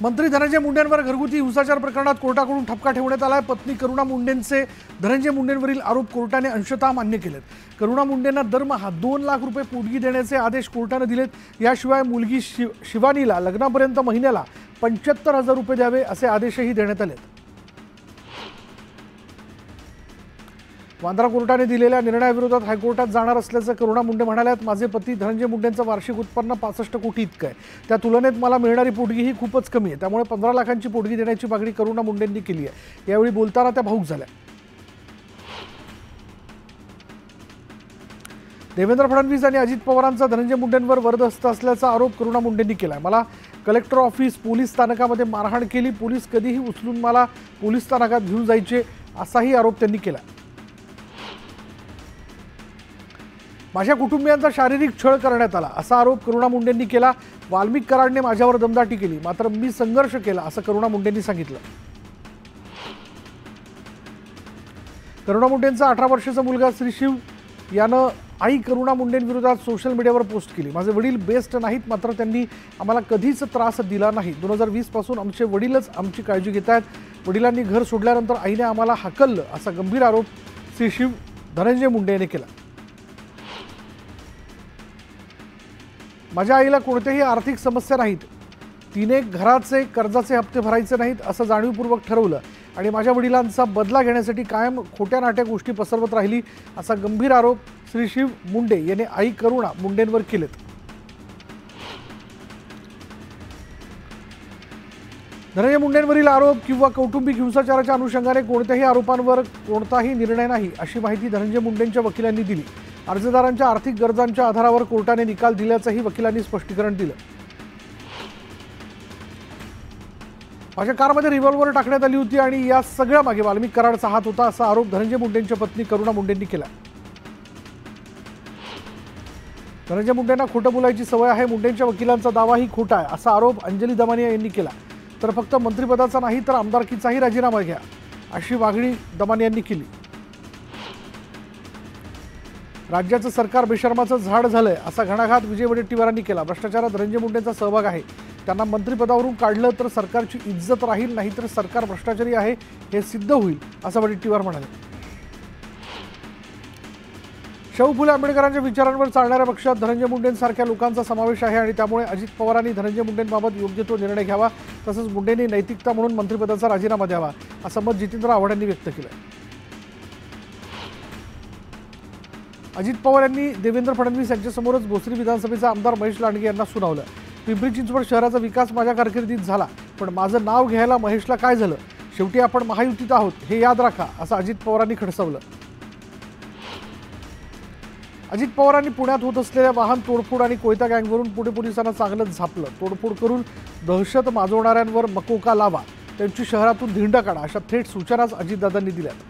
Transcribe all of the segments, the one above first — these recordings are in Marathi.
मंत्री धनंजय मुंडेंवर घरगुती हिंसाचार प्रकरणात कोर्टाकडून ठपका ठेवण्यात आलाय। पत्नी करुणा मुंडेंचे धनंजय मुंडेंवरील आरोप कोर्टाने अंशतः मान्य केलेत। करुणा मुंडेंना दरमहा 2 लाख रुपये पोटगी देण्याचे आदेश कोर्टाने दिलेत। याशिवाय मुलगी शिवानीला लग्नापर्यंत महिन्याला 75,000 रुपये द्यावे असे आदेशही देण्यात आलेत। वांद्रा कोर्टाने दिलेल्या निर्णयाविरोधात हायकोर्टात जाणार असल्याचं करुणा मुंडे म्हणाल्यात। माझे पती धनंजय मुंडेंचं वार्षिक उत्पन्न 65 कोटी इतकं आहे। त्या तुलनेत मला मिळणारी पोटगी ही खूपच कमी आहे। त्यामुळे 15 लाखांची पोटगी देण्याची मागणी करुणा मुंडेंनी केली आहे। यावेळी बोलताना त्या भावूक झाल्या। देवेंद्र फडणवीस आणि अजित पवारांचा धनंजय मुंडेंवर वरदहस्त असल्याचा आरोप करुणा मुंडेंनी केलाय। मला कलेक्टर ऑफिस पोलीस स्थानकामध्ये मारहाण केली, पोलीस कधीही उचलून मला पोलीस स्थानकात घेऊन जायचे असाही आरोप त्यांनी केला। माझ्या कुटुंबियांचा शारीरिक छळ करण्यात आला असा आरोप करुणा मुंडेंनी केला। वाल्मिक कराडने माझ्यावर दमदाटी केली, मात्र मी संघर्ष केला असं करुणा मुंडेंनी सांगितलं। करुणा मुंडेंचा 18 वर्षाचा मुलगा श्रीशिव यानं आई करुणा मुंडेंविरोधात सोशल मीडियावर पोस्ट केली। माझे वडील बेस्ट नाहीत, मात्र त्यांनी आम्हाला कधीच त्रास दिला नाही। 2020 पासून आमचे वडीलच आमची काळजी घेत आहेत। वडिलांनी घर सोडल्यानंतर आईने आम्हाला हाकललं असा गंभीर आरोप श्रीशिव धनंजय मुंडे यांनी केला। माझ्या आईला कोणत्याही आर्थिक समस्या नाहीत, तिने घराचे कर्जाचे हप्ते भरायचे नाहीत असं जाणीवपूर्वक ठरवलं आणि माझ्या वडिलांचा बदला घेण्यासाठी कायम खोट्या नाट्या गोष्टी पसरवत राहिली असा गंभीर आरोप श्रीशिव मुंडे यांनी आई करुणा मुंडेंवर केलेत। धनंजय मुंडेंवरील आरोप किंवा कौटुंबिक हिंसाचाराच्या अनुषंगाने कोणत्याही आरोपांवर कोणताही निर्णय नाही अशी माहिती धनंजय मुंडेंच्या वकिलांनी दिली। अर्जदारांच्या आर्थिक गरजांच्या आधारावर कोर्टाने निकाल दिल्याचंही वकिलांनी स्पष्टीकरण दिलं। माझ्या कारमध्ये रिव्हॉल्वर टाकण्यात आली होती आणि या सगळ्या मागे वाल्मिक कराडचा हात होता असा आरोप धनंजय मुंडेंच्या पत्नी करुणा मुंडेंनी केला। धनंजय मुंडेंना खोटं बोलायची सवय आहे, मुंडेंच्या वकिलांचा दावाही खोटा आहे असा आरोप अंजली दमानिया यांनी केला। तर फक्त मंत्रिपदाचा नाही तर आमदारकीचाही राजीनामा घ्या अशी मागणी दमानिया यांनी केली। राज्याचं सरकार बेशर्माचं झाड झालंय असा घणाघात विजय वडेट्टीवारांनी केला। भ्रष्टाचारात धनंजय मुंडेंचा सहभाग आहे, त्यांना मंत्रिपदावरून काढलं तर सरकारची इज्जत राहील, नाही तर सरकार भ्रष्टाचारी आहे हे सिद्ध होईल असं वडेट्टीवार म्हणाले। शाहू फुले आंबेडकरांच्या विचारांवर चालणाऱ्या पक्षात धनंजय मुंडेंसारख्या लोकांचा समावेश आहे आणि त्यामुळे अजित पवारांनी धनंजय मुंडेंबाबत योग्य तो निर्णय घ्यावा, तसंच मुंडेंनी नैतिकता म्हणून मंत्रिपदाचा राजीनामा द्यावा असं मत जितेंद्र आव्हाड यांनी व्यक्त केलं। अजित पवार यांनी देवेंद्र फडणवीस यांच्यासमोरच भोसरी विधानसभेचा आमदार महेश लांडगे यांना सुनावलं। पिंपरी चिंचवड शहराचा विकास माझ्या कारकिर्दीत झाला, पण माझं नाव घ्यायला महेशला काय झालं? शेवटी आपण महायुतीत आहोत हे याद राखा असं अजित पवारांनी खडसवलं। अजित पवारांनी पुण्यात होत असलेल्या वाहन तोडफोड आणि कोयता गँगवरून पुणे पोलिसांना चांगलंच झापलं। तोडफोड करून दहशत माजवणाऱ्यांवर मकोका लावा, त्यांची शहरातून धिंड काढा अशा थेट सूचनाच अजितदादांनी दिल्यात।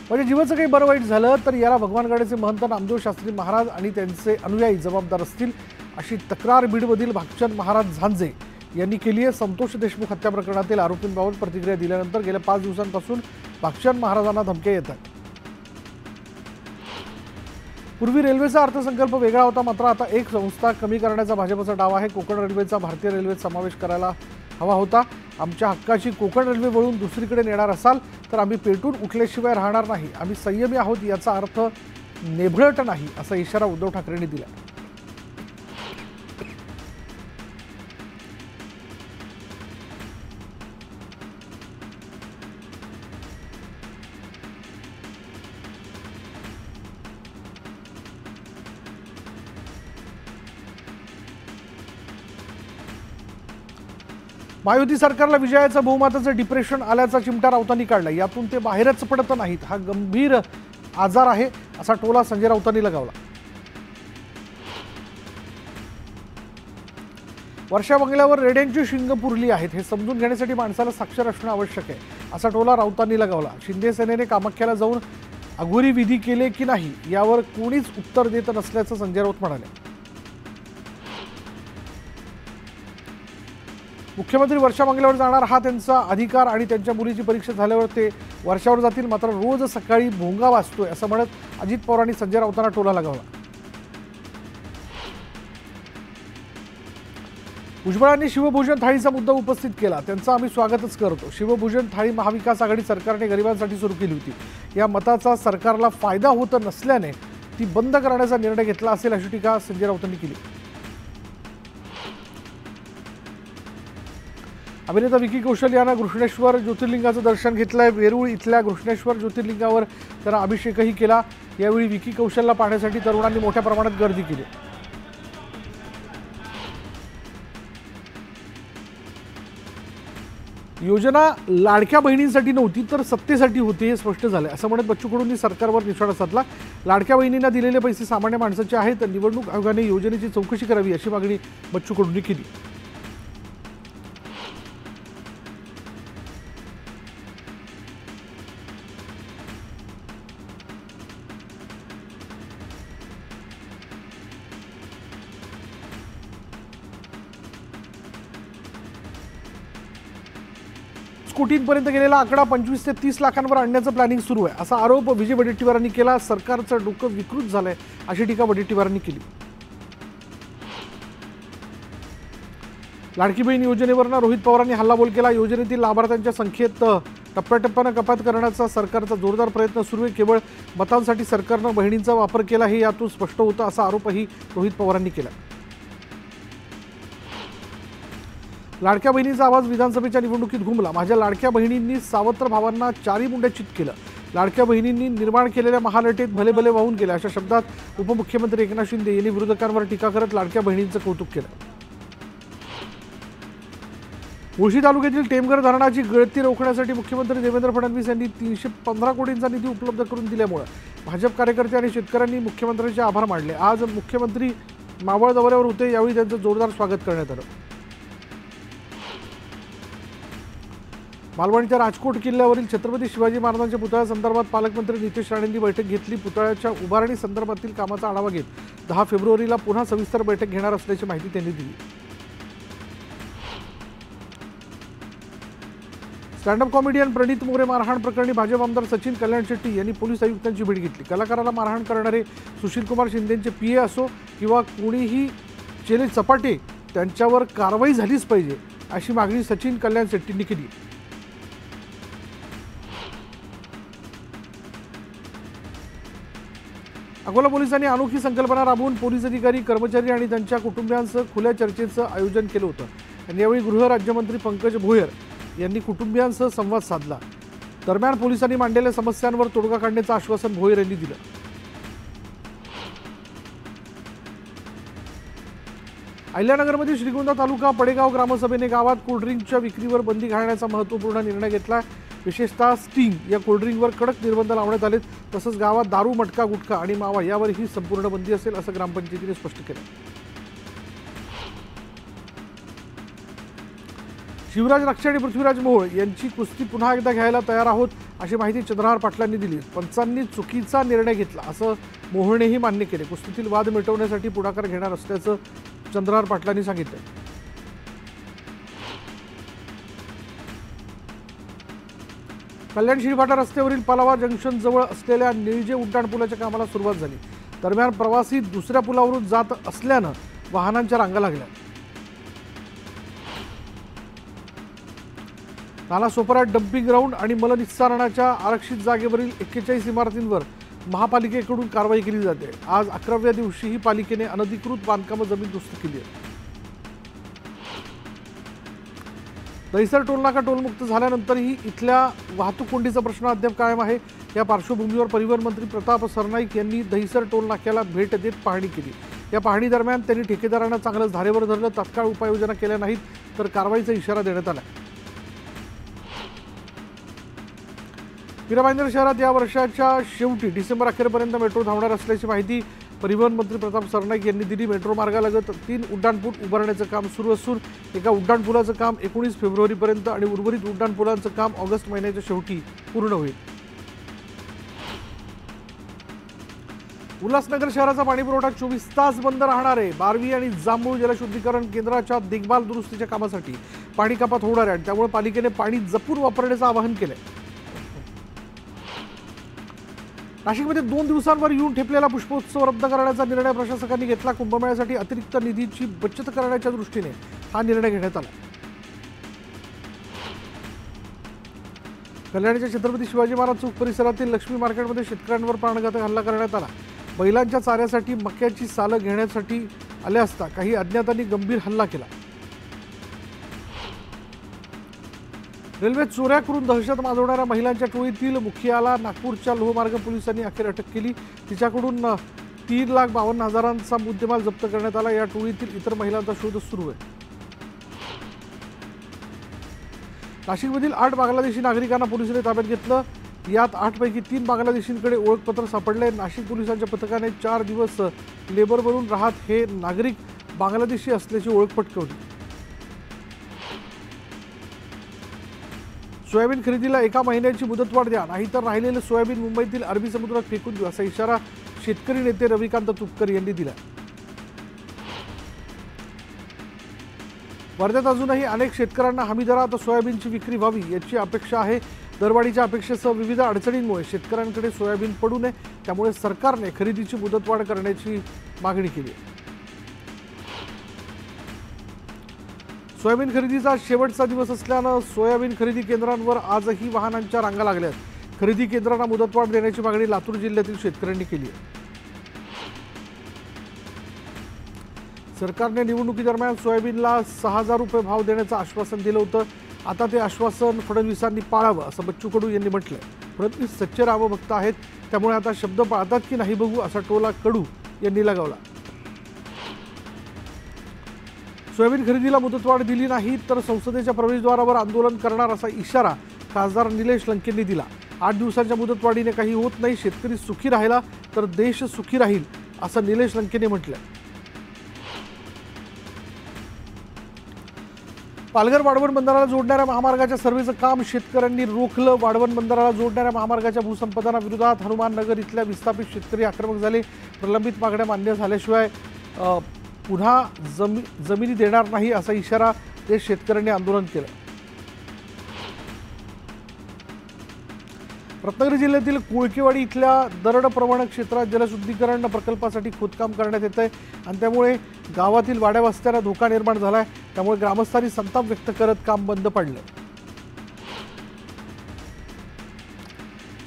म्हणजे जीवाचं काही बरं वाईट झालं तर याला भगवानगडाचे महंत नामदेव शास्त्री महाराज आणि त्यांचे अनुयायी जबाबदार असतील अशी तक्रार बीडमधील भागचंद महाराज झांजे यांनी केली आहे। संतोष देशमुख हत्या प्रकरणातील आरोपींबाबत प्रतिक्रिया दिल्यानंतर गेल्या 5 दिवसांपासून भागचंद महाराजांना धमक्या येतात। पूर्वी रेल्वेचा अर्थसंकल्प वेगळा होता, मात्र आता एक संस्था कमी करण्याचा भाजपचा डाव आहे। कोकण रेल्वेचा भारतीय रेल्वेत समावेश करायला हवा होता। आमच्या हक्काची कोकण रेल्वे वळून दुसरीकडे नेणार असाल तर आम्ही पेटून उठल्याशिवाय राहणार नाही। आम्ही संयमी आहोत याचा अर्थ नेभळट नाही असा इशारा उद्धव ठाकरेंनी दिला। महायुती सरकारला विजयाचं बहुमताचं डिप्रेशन आल्याचा चिमटा राऊतांनी काढला। यातून ते बाहेरच पडत नाहीत, हा गंभीर आजार आहे असा टोला संजय राऊतांनी लगावला। वर्षा बंगल्यावर रेड्यांची शिंग पुरली आहेत हे समजून घेण्यासाठी माणसाला साक्षर असणं आवश्यक आहे असा टोला राऊतांनी लगावला। शिंदे सेनेने कामाख्याला जाऊन अघोरी विधी केले की नाही यावर कोणीच उत्तर देत नसल्याचं संजय राऊत म्हणाले। मुख्यमंत्री वर्षा बंगल्यावर जाणार हा त्यांचा अधिकार आणि त्यांच्या मुलीची परीक्षा झाल्यावर ते वर्षावर जातील, मात्र रोज सकाळी भोंगा वाजतोय असं म्हणत अजित पवारांनी संजय राऊतांना टोला लगावला। भुजबळांनी शिवभोजन थाळीचा मुद्दा उपस्थित केला. त्यांचं आम्ही स्वागतच करतो. शिवभोजन थाळी महाविकास आघाडी सरकारने गरिबांसाठी सुरू केली होती. या मताचा सरकारला फायदा होत नसल्याने ती बंद करण्याचा निर्णय घेतला असेल अशी टीका संजय राऊतांनी केली. अभिनेता विकी कौशल यानं घृष्णेश्वर ज्योतिर्लिंगाचं दर्शन घेतलंय. वेरूळ इथल्या घृष्णेश्वर ज्योतिर्लिंगावर त्यानं अभिषेकही केला. यावेळी विकी कौशलला पाहण्यासाठी तरुणांनी मोठ्या प्रमाणात गर्दी केली. योजना लाडक्या बहिणींसाठी नव्हती तर सत्तेसाठी होती हे स्पष्ट झालं असं म्हणत बच्चू कडूंनी सरकारवर निशाणा साधला. लाडक्या बहिणींना दिलेले पैसे सामान्य माणसाचे आहेत. निवडणूक आयोगाने योजनेची चौकशी करावी अशी मागणी बच्चू कडूंनी केली. कोटींपर्यंत गेलेला आकडा 25 ते 30 लाखांवर आणण्याचं प्लॅनिंग सुरू आहे असा आरोप विजय वडेट्टीवारांनी केला. सरकारचं डोकं विकृत झालंय अशी टीका वडेट्टीवारांनी केली. लाडकी बहीण योजनेवरनं रोहित पवारांनी हल्लाबोल केला. योजनेतील लाभार्थ्यांच्या संख्येत टप्प्याटप्प्यानं कपात करण्याचा सरकारचा जोरदार प्रयत्न सुरू आहे. केवळ मतांसाठी सरकारनं बहिणींचा वापर केला हे यातून स्पष्ट होतं असा आरोपही रोहित पवारांनी केला. लाडक्या बहिणीचा आवाज विधानसभेच्या निवडणुकीत घुमला. माझ्या लाडक्या बहिणींनी सावत्र भावांना चारी मुंड्याचित केलं. लाडक्या बहिणींनी निर्माण केलेल्या महालटेत भले भले वाहून गेले अशा शब्दात उपमुख्यमंत्री एकनाथ शिंदे यांनी विरोधकांवर टीका करत लाडक्या बहिणींचं कौतुक केलं. मुळशी तालुक्यातील टेमघर धरणाची गळती रोखण्यासाठी मुख्यमंत्री देवेंद्र फडणवीस यांनी 315 कोटींचा निधी उपलब्ध करून दिल्यामुळे भाजप कार्यकर्ते आणि शेतकऱ्यांनी मुख्यमंत्र्यांचे आभार मानले. आज मुख्यमंत्री मावळ दौऱ्यावर होते. यावेळी त्यांचं जोरदार स्वागत करण्यात आलं. मालवणच्या राजकोट किल्ल्यावरील छत्रपती शिवाजी महाराजांच्या पुतळ्यासंदर्भात पालकमंत्री नितेश राणेंनी बैठक घेतली. पुतळ्याच्या उभारणी संदर्भातील कामाचा आढावा घेत 10 फेब्रुवारीला पुन्हा सविस्तर बैठक घेणार असल्याची माहिती त्यांनी दिली. स्टँडअप कॉमेडियन प्रणित मोरे मारहाण प्रकरणी भाजप आमदार सचिन कल्याण शेट्टी यांनी पोलीस आयुक्तांची भेट घेतली. कलाकाराला मारहाण करणारे सुशीलकुमार शिंदेचे पीए असो किंवा कोणीही चेले चपाटे त्यांच्यावर कारवाई झालीच पाहिजे अशी मागणी सचिन कल्याण शेट्टींनी केली. अकोला पोलिसांनी अनोखी संकल्पना राबवून पोलीस अधिकारी कर्मचारी आणि त्यांच्या कुटुंबियांसह खुल्या चर्चेचं आयोजन केलं होतं. यावेळी गृह राज्यमंत्री पंकज भोयर यांनी कुटुंबियांसह संवाद साधला. दरम्यान पोलिसांनी मांडलेल्या समस्यांवर तोडगा काढण्याचं आश्वासन भोयर यांनी दिलं. अहिल्यानगरमध्ये श्रीगोंदा तालुका पडेगाव ग्रामसभेने गावात कोल्ड्रिंकच्या विक्रीवर बंदी घालण्याचा महत्त्वपूर्ण निर्णय घेतला. विशेषतः स्टिंग या कोल्ड्रिंकवर कडक निर्बंध लावण्यात आलेत. तसंच गावात दारू, मटका, गुटखा आणि मावा यावरही संपूर्ण बंदी असेल असं ग्रामपंचायतीने स्पष्ट केलं. शिवराज राक्षे आणि पृथ्वीराज मोहोळ यांची कुस्ती पुन्हा एकदा घ्यायला तयार आहोत अशी माहिती चंद्रहार पाटलांनी दिली. पंचांनी चुकीचा निर्णय घेतला असं मोहोळनेही मान्य केले. कुस्तीतील वाद मिटवण्यासाठी पुढाकार घेणार असल्याचं चंद्रहार पाटलांनी सांगितलं. कल्याण शिळफाटा रस्त्यावरील पालावा जंक्शन जवळ असलेल्या निळजे उड्डाणपुलाच्या कामाला सुरुवात झाली. दरम्यान प्रवासी दुसऱ्या पुलावरून जात असल्यानं वाहनांच्या रांगा लागल्या. नालासोपारा डम्पिंग ग्राउंड आणि मलनिस्सारणाच्या आरक्षित जागेवरील 41 इमारतींवर महापालिकेकडून कारवाई केली जाते. आज 11व्या दिवशीही पालिकेने अनधिकृत बांधकामं जमीनदोस्त केली आहे. दहिसर टोलनाका टोलमुक्त झाल्यानंतरही इथल्या वाहतूक कोंडीचा प्रश्न अद्याप कायम आहे. या पार्श्वभूमीवर परिवहन मंत्री प्रताप सरनाईक यांनी दहिसर टोलनाक्याला भेट देत पाहणी केली. या पाहणी दरम्यान त्यांनी ठेकेदारांना चांगलंच धारेवर धरलं. तात्काळ उपाययोजना केल्या नाहीत तर कारवाईचा इशारा देण्यात आला. मीरा शहरात या वर्षाच्या शेवटी डिसेंबर अखेरपर्यंत मेट्रो धावणार असल्याची माहिती परिवहन मंत्री प्रताप सरनाईक यांनी दिली. मेट्रो मार्गालगत 3 उड्डाणपूल उभारण्याचं काम सुरू असून एका उड्डाणपुलाचं काम 19 फेब्रुवारीपर्यंत आणि उर्वरित उड्डाणपुलांचं काम ऑगस्ट महिन्याच्या शेवटी पूर्ण होईल. उल्हासनगर शहराचा पाणीपुरवठा 24 तास बंद राहणार आहे. बारवी आणि जांभूळ जलशुद्धीकरण केंद्राच्या देखभाल दुरुस्तीच्या कामासाठी पाणी कपात होणार आहे. त्यामुळे पालिकेने पाणी जपून वापरण्याचं आवाहन केलंय. नाशिकमध्ये 2 दिवसांवर येऊन ठेपलेला पुष्पोत्सव रद्द करण्याचा निर्णय प्रशासकांनी घेतला. कुंभमेळ्यासाठी अतिरिक्त निधीची बचत करण्याच्या दृष्टीने हा निर्णय घेण्यात आला. कल्याणच्या छत्रपती शिवाजी महाराज चौक परिसरातील लक्ष्मी मार्केटमध्ये शेतकऱ्यांवर प्राणघातक हल्ला करण्यात आला. बैलांच्या चाऱ्यासाठी मक्याची सालं घेण्यासाठी आले असता काही अज्ञातांनी गंभीर हल्ला केला. रेल्वे चोऱ्या करून दहशत माजवणाऱ्या महिलांच्या टोळीतील मुखियाला नागपूरच्या लोहमार्ग पोलिसांनी अखेर अटक केली. तिच्याकडून 3,52,000चा मुद्देमाल जप्त करण्यात आला. या टोळीतील इतर महिलांचा शोध सुरू आहे. नाशिकमधील 8 बांगलादेशी नागरिकांना पोलिसांनी ताब्यात घेतलं. यात 8 पैकी 3 बांगलादेशींकडे ओळखपत्र सापडले. नाशिक पोलिसांच्या पथकाने 4 दिवस लेबर बनून राहत हे नागरिक बांगलादेशी असल्याची ओळख पटकवली. सोयाबीन खरेदीला 1 महिन्याची मुदतवाढ द्या, नाहीतर राहिलेले सोयाबीन मुंबईतील अरबी समुद्रात फेकून देऊ, असा इशारा शेतकरी नेते रविकांत तुपकर यांनी दिला. वर्ध्यात अजूनही अनेक शेतकऱ्यांना हमीदरात सोयाबीनची विक्री व्हावी याची अपेक्षा आहे. दरवाढीच्या अपेक्षेसह विविध अडचणींमुळे शेतकऱ्यांकडे सोयाबीन पडू नये, त्यामुळे सरकारने खरेदीची मुदतवाढ करण्याची मागणी केली आहे. सोयाबीन खरेदीचा शेवटचा दिवस असल्यानं सोयाबीन खरेदी केंद्रांवर आजही वाहनांच्या रांगा लागल्या आहेत. खरेदी केंद्रांना मुदतवाढ देण्याची मागणी लातूर जिल्ह्यातील शेतकऱ्यांनी केली आहे. सरकारने निवडणुकीदरम्यान सोयाबीनला 6,000 रुपये भाव देण्याचं आश्वासन दिलं होतं. आता ते आश्वासन फडणवीसांनी पाळावं असं बच्चू कडू यांनी म्हटलंय. फडणवीस सच्चे रामभक्त आहेत, त्यामुळे आता शब्द पाळतात की नाही बघू, असा टोला कडू यांनी लगावला. सोयाबीन खरेदीला मुदतवाढ दिली नाही तर संसदेच्या प्रवेशद्वारावर आंदोलन करणार असा इशारा खासदार निलेश लंकेंनी दिला. 8 दिवसांच्या मुदतवाढीने काही होत नाही, शेतकरी सुखी राहिला तर देश सुखी राहील असं निलेश लंकेंनी म्हटलंय. पालघर वाढवण बंदराला जोडणाऱ्या महामार्गाच्या सर्व्हेचं काम शेतकऱ्यांनी रोखलं. वाढवण बंदराला जोडणाऱ्या महामार्गाच्या भूसंपादनाविरोधात हनुमाननगर इथल्या विस्थापित शेतकरी आक्रमक झाले. प्रलंबित मागण्या मान्य झाल्याशिवाय पुन्हा जमिनी देणार नाही असा इशारा ते शेतकऱ्यांनी आंदोलन केलं. रत्नागिरी जिल्ह्यातील कुळकेवाडी इथल्या दरड प्रवण क्षेत्रात जलशुद्धीकरण प्रकल्पासाठी खोदकाम करण्यात येत आहे आणि त्यामुळे गावातील वाड्या वस्त्यांना धोका निर्माण झाला आहे. त्यामुळे ग्रामस्थांनी संताप व्यक्त करत काम बंद पाडलं.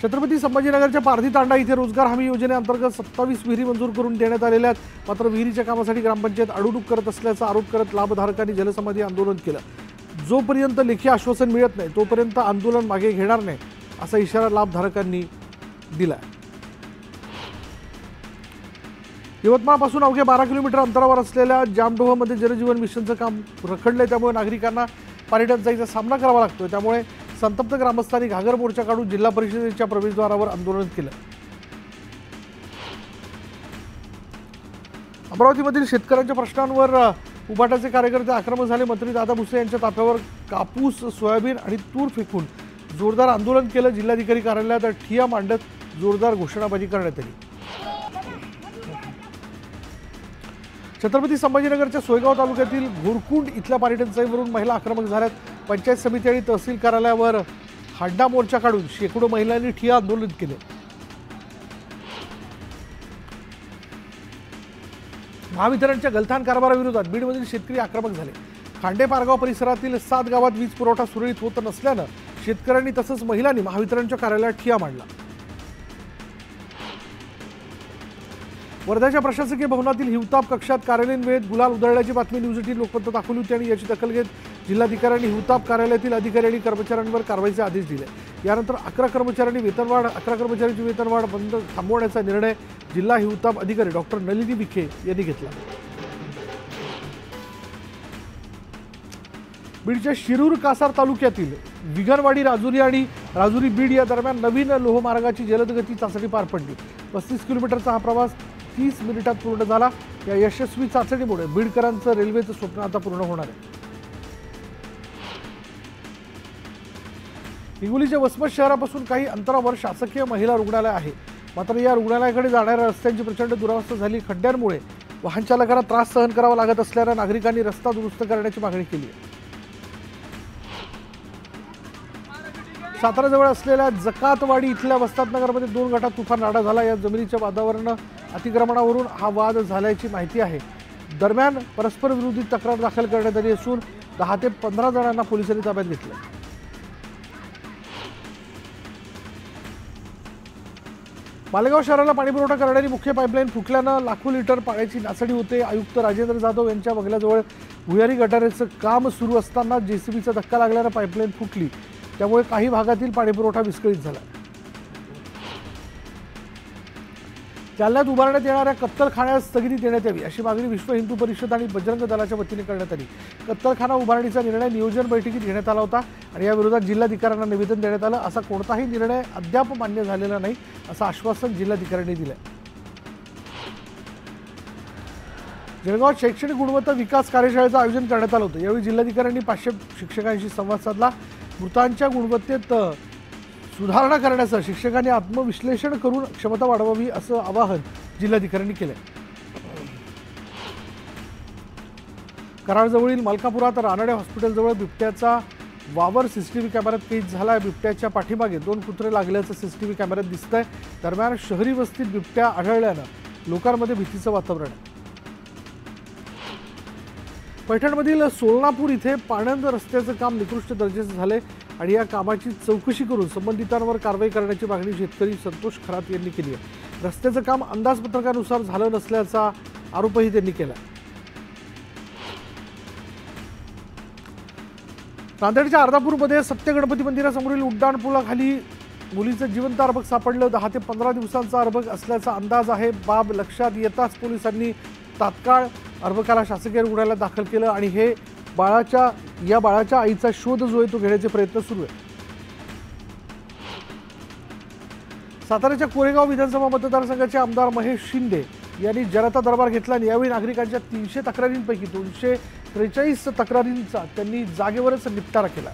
छत्रपती संभाजीनगरच्या पारधी तांडा इथे रोजगार हमी योजनेअंतर्गत 27 विहिरी मंजूर करून देण्यात आलेल्या आहेत. मात्र विहिरीच्या कामासाठी ग्रामपंचायत अडवणूक करत असल्याचा आरोप करत लाभधारकांनी जलसमाधी आंदोलन केलं. जोपर्यंत लेखी आश्वासन मिळत नाही तोपर्यंत आंदोलन मागे घेणार नाही असा इशारा लाभधारकांनी दिला. यवतमाळपासून अवघ्या 12 किलोमीटर अंतरावर असलेल्या जामडोहमध्ये जलजीवन मिशनचं काम रखडलंय. त्यामुळे नागरिकांना पाणी टंचाईचा सामना करावा लागतोय. त्यामुळे संतप्त ग्रामस्थांनी घागर मोर्चा काढून जिल्हा परिषदेच्या प्रवेशद्वारावर आंदोलन केलं. अमरावतीमधील शेतकऱ्यांच्या प्रश्नांवर उभाटाचे कार्यकर्ते आक्रमक झाले. मंत्री दादा भुसे यांच्या ताफ्यावर कापूस, सोयाबीन आणि तूर फेकून जोरदार आंदोलन केलं. जिल्हाधिकारी कार्यालयात ठिय्या मांडत जोरदार घोषणाबाजी करण्यात आली. छत्रपती संभाजीनगरच्या सोयगाव तालुक्यातील घोरकुंड इथल्या पाणी टंचाईवरून महिला आक्रमक झाल्यात. पंचायत समिती आणि तहसील कार्यालयावर हाड्डा मोर्चा काढून शेकडो महिलांनी ठिय्या आंदोलन केले. महावितरणच्या गलथान कारभाराविरोधात बीडमधील शेतकरी आक्रमक झाले. खांडे पारगाव परिसरातील 7 गावात वीज पुरवठा सुरळीत होत नसल्यानं शेतकऱ्यांनी तसंच महिलांनी महावितरणच्या कार्यालयात ठिय्या मांडला. वर्ध्याच्या प्रशासकीय भवनातील हिवताप कक्षात कार्यालयीन वेळेत गुलाल उधळल्याची बातमी न्यूज 18 लोकमतनं दाखवली होती आणि याची दखल घेत जिल्हाधिकाऱ्यांनी हिवताप कार्यालयातील अधिकारी आणि कर्मचाऱ्यांवर कारवाईचे आदेश दिले. यानंतर 11 कर्मचाऱ्यांची वेतनवाढ बंद थांबवण्याचा निर्णय जिल्हा हिवताप अधिकारी डॉक्टर नलिनी विखे यांनी घेतला. बीडच्या शिरूर कासार तालुक्यातील विघनवाडी राजुरी आणि राजुरी बीड या दरम्यान नवीन लोहमार्गाची जलदगती चाचणी पार पडली. 35 किलोमीटरचा हा प्रवास 30 मिनिटात पूर्ण झाला. या यशस्वी चाचणीमुळे बीडकरांचं रेल्वेचं स्वप्न आता पूर्ण होणार आहे. हिंगोलीच्या वसमत शहरापासून काही अंतरावर शासकीय महिला रुग्णालय आहे. मात्र या रुग्णालयाकडे जाणाऱ्या रस्त्यांची प्रचंड दुरावस्था झाली. खड्ड्यांमुळे वाहन चालकांना त्रास सहन करावा लागत असल्यानं नागरिकांनी रस्ता दुरुस्त करण्याची मागणी केली आहे. साताराजवळ असलेल्या जकातवाडी इथल्या वस्तादनगरमध्ये 2 गटात तुफान राडा झाला. या जमिनीच्या वादावरून अतिक्रमणावरून हा वाद झाल्याची माहिती आहे. दरम्यान परस्पर विरोधी तक्रार दाखल करण्यात आली असून 10 ते 15 जणांना पोलिसांनी ताब्यात घेतलं. मालेगाव शहराला पाणीपुरवठा करणारी मुख्य पाईपलाईन फुटल्यानं लाखो लिटर पाण्याची नासाडी होते. आयुक्त राजेंद्र जाधव यांच्या बंगल्याजवळ भुयारी गटाराचं काम सुरू असताना जेसीबीचा धक्का लागल्यानं पाईपलाईन फुटली. त्यामुळे काही भागातील पाणीपुरवठा विस्कळीत झाला. जालन्यात उभारण्यात येणाऱ्या कत्तलखान्यास स्थगिती देण्यात यावी अशी मागणी विश्व हिंदू परिषद आणि बजरंग दलाच्या वतीने करण्यात आली. कत्तलखाना उभारणीचा निर्णय नियोजन बैठकीत घेण्यात आला होता आणि या विरोधात जिल्हाधिकाऱ्यांना निवेदन देण्यात आलं. असा कोणताही निर्णय अद्याप मान्य झालेला नाही असं आश्वासन जिल्हाधिकाऱ्यांनी दिलं. जळगावात शैक्षणिक गुणवत्ता विकास कार्यशाळेचं आयोजन करण्यात आलं होतं. यावेळी जिल्हाधिकाऱ्यांनी 500 शिक्षकांशी संवाद साधला. मृतांच्या गुणवत्तेत सुधारणा करण्याचं शिक्षकांनी आत्मविश्लेषण करून क्षमता वाढवावी असं आवाहन जिल्हाधिकाऱ्यांनी केलं. कराडजवळील मलकापुरात रानडे हॉस्पिटलजवळ बिबट्याचा वावर सीसीटीव्ही कॅमेऱ्यात कैद झाला. बिबट्याच्या पाठीमागे 2 कुत्रे लागल्याचं सीसीटीव्ही कॅमेऱ्यात दिसतंय. दरम्यान शहरी वस्तीत बिबट्या आढळल्यानं लोकांमध्ये भीतीचं वातावरण आहे. पैठणमधील सोलनापूर इथे पाणंद रस्त्याचं काम निकृष्ट दर्जाचं झालंय आणि या कामाची चौकशी करून संबंधितांवर कारवाई करण्याची मागणी शेतकरी संतोष खरात यांनी केली आहे. रस्त्याचं काम अंदाजपत्रकानुसार झालं नसल्याचा आरोपही त्यांनी केला. नांदेडच्या अर्धापूरमध्ये सत्य गणपती मंदिरासमोरील उड्डाण पुलाखाली मुलीचं जिवंत अर्भक सापडलं. 10 ते 15 दिवसांचा अर्भक असल्याचा अंदाज आहे. बाब लक्षात येताच पोलिसांनी तात्काळ अर्भकाला शासकीय रुग्णालयात दाखल केलं आणि या बाळाच्या आईचा शोध जो आहे तो घेण्याचे प्रयत्न सुरू आहे. साताऱ्याच्या कोरेगाव विधानसभा मतदारसंघाचे आमदार महेश शिंदे यांनी जनता दरबार घेतला आणि यावेळी नागरिकांच्या 300 तक्रारींपैकी 243 तक्रारींचा त्यांनी जागेवरच निपटारा केला.